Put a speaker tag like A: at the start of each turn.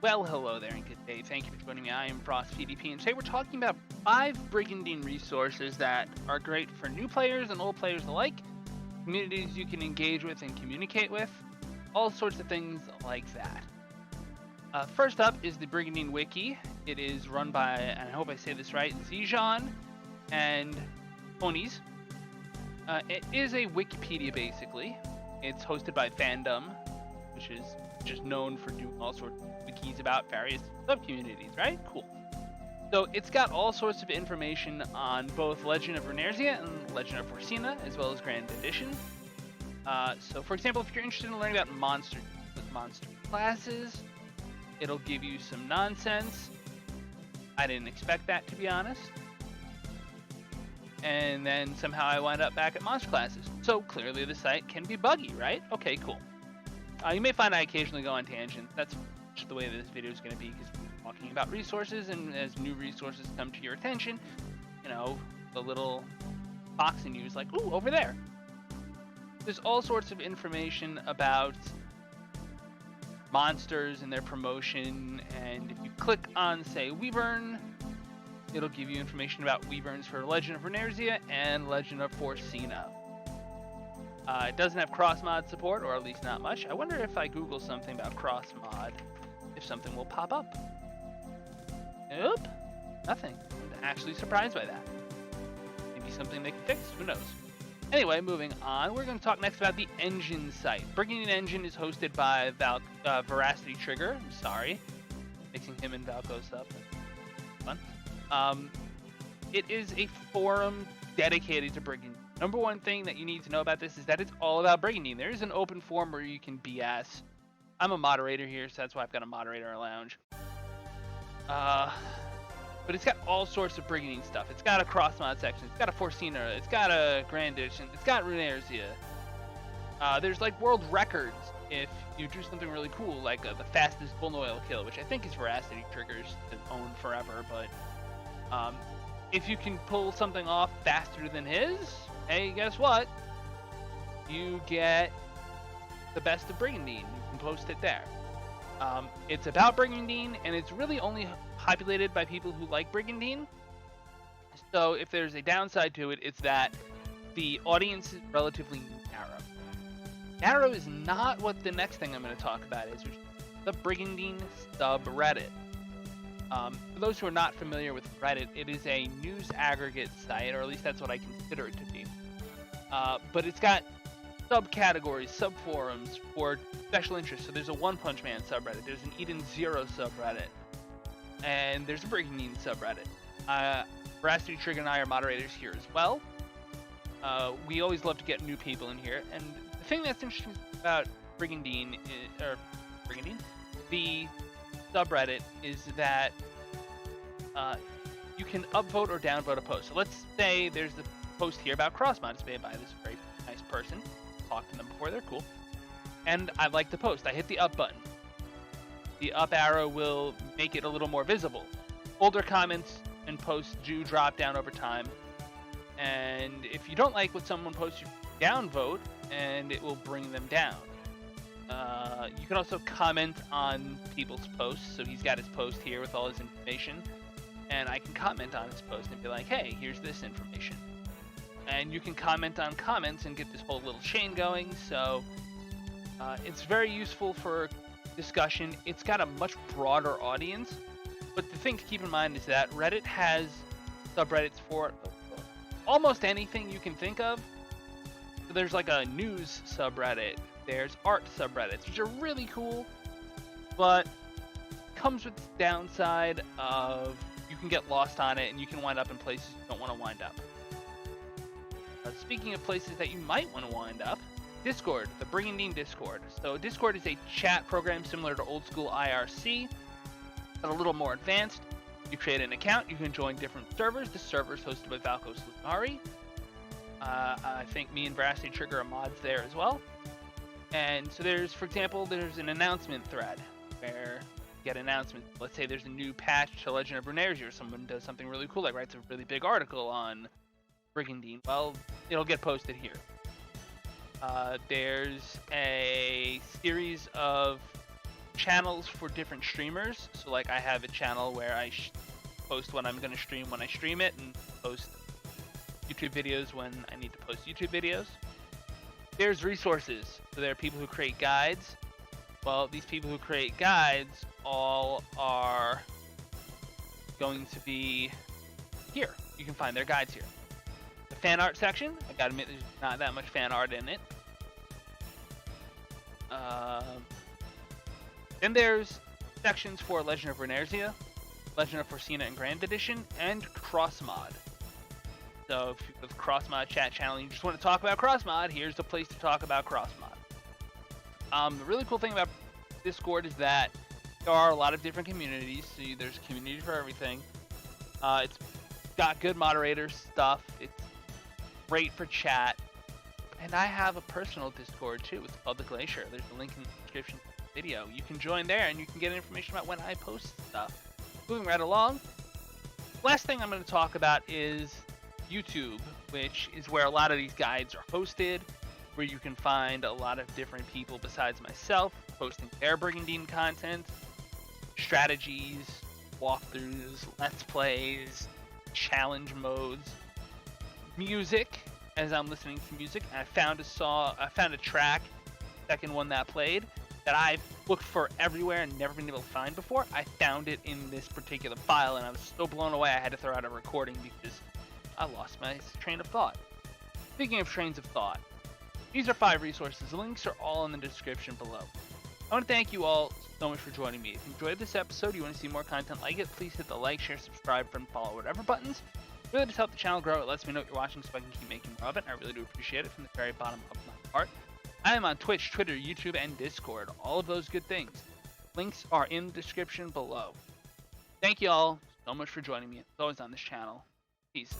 A: Well, hello there and good day. Thank you for joining me. I am FrostPDP, and today we're talking about 5 Brigandine resources that are great for new players and old players alike, communities you can engage with and communicate with, all sorts of things like that. First up is the Brigandine Wiki. It is run by, and I hope I say this right, Zijan and Ponies. It is a Wikipedia, basically. It's hosted by Fandom, which is just known for doing all sorts of wikis about various sub-communities, right? Cool. So it's got all sorts of information on both Legend of Runeterra and Legend of Forcina, as well as Grand Edition. So for example, if you're interested in learning about monster classes, it'll give you some nonsense. I didn't expect that, to be honest. And then somehow I wind up back at monster classes. So clearly the site can be buggy, right? Okay, cool. You may find I occasionally go on tangents. That's just the way this video is going to be, because we're talking about resources, and as new resources come to your attention, you know, the little box in you is like, ooh, over there. There's all sorts of information about monsters and their promotion, and if you click on, say, Wyvern, it'll give you information about Wyverns for Legend of Runeterra and Legend of Forcina. It doesn't have cross-mod support, or at least not much. I wonder if I Google something about cross-mod, if something will pop up. Nope, nothing. I'm actually surprised by that. Maybe something they can fix, who knows. Anyway, moving on, we're going to talk next about the Enjin site. Brigandine Enjin is hosted by Veracity Trigger. I'm sorry, mixing him and Valkos up. Fun. It is a forum dedicated to Brigandine. Number one thing that you need to know about this is that it's all about Brigandine. There is an open forum where you can BS. I'm a moderator here, so that's why I've got a moderator lounge. But it's got all sorts of Brigandine stuff. It's got a cross-mod section. It's got a Forcina. It's got a Grand Edition. It's got Runeterra. There's like world records if you do something really cool, like the fastest bull oil kill, which I think is Veracity Triggers to own forever. But if you can pull something off faster than his, hey, guess what? You get the best of Brigandine. You can post it there. It's about Brigandine, and it's really only populated by people who like Brigandine. So if there's a downside to it, it's that the audience is relatively narrow. Narrow is not what the next thing I'm going to talk about is, which is the Brigandine Subreddit. For those who are not familiar with Reddit, it is a news aggregate site, or at least that's what I consider it to be. But it's got subcategories, subforums for special interests. So there's a One Punch Man subreddit, there's an Eden Zero subreddit, and there's a Brigandine subreddit. Veracity Trigger and I are moderators here as well. We always love to get new people in here, and the thing that's interesting about Brigandine, the subreddit, is that you can upvote or downvote a post. So let's say there's the post here about crossmod. It's made by this very nice person. Talked to them before, they're cool. And I like the post. I hit the up button. The up arrow will make it a little more visible. Older comments and posts do drop down over time. And if you don't like what someone posts, you downvote, and it will bring them down. You can also comment on people's posts. So he's got his post here with all his information, and I can comment on his post and be like, hey, here's this information. And you can comment on comments and get this whole little chain going. So it's very useful for discussion. It's got a much broader audience. But the thing to keep in mind is that Reddit has subreddits for almost anything you can think of. So there's like a news subreddit. There's art subreddits, which are really cool, but comes with the downside of you can get lost on it and you can wind up in places you don't want to wind up. Speaking of places that you might want to wind up, Discord, the Brigandine Discord. So Discord is a chat program similar to old school IRC, but a little more advanced. You create an account, you can join different servers. The server is hosted by Valkos Lunari. I think me and Veracity Trigger are mods there as well. And so there's, for example, there's an announcement thread where you get announcements. Let's say there's a new patch to Legend of Runeterra, or someone does something really cool, like writes a really big article on Brigandine. Well, it'll get posted here. There's a series of channels for different streamers. So like I have a channel where I post what I'm going to stream when I stream it, and post YouTube videos when I need to post YouTube videos. There's resources. So there are people who create guides. Well, these people who create guides all are going to be here. You can find their guides here. The fan art section, I gotta admit there's not that much fan art in it. Then there's sections for Legend of Runeterra, Legend of Forsena and Grand Edition, and Crossmod. So if you have a Crossmod chat channel and you just want to talk about Crossmod, here's the place to talk about Crossmod. The really cool thing about Discord is that there are a lot of different communities. So there's a community for everything. It's got good moderator stuff. It's great for chat. And I have a personal Discord too. It's called The Glacier. There's a link in the description of the video. You can join there and you can get information about when I post stuff. Moving right along. Last thing I'm going to talk about is YouTube, which is where a lot of these guides are hosted, where you can find a lot of different people besides myself posting their Brigandine content, strategies, walkthroughs, let's plays, challenge modes, music. As I'm listening to music, I found a track, second one that played, that I've looked for everywhere and never been able to find before. I found it in this particular file, and I was so blown away I had to throw out a recording because I lost my train of thought. Speaking of trains of thought, these are 5 resources. The links are all in the description below. I want to thank you all so much for joining me. If you enjoyed this episode, you want to see more content like it, please hit the like, share, subscribe, and follow whatever buttons. It really does help the channel grow. It lets me know what you're watching so I can keep making more of it. I really do appreciate it from the very bottom of my heart. I am on Twitch, Twitter, YouTube, and Discord. All of those good things. Links are in the description below. Thank you all so much for joining me. As always on this channel. Peace.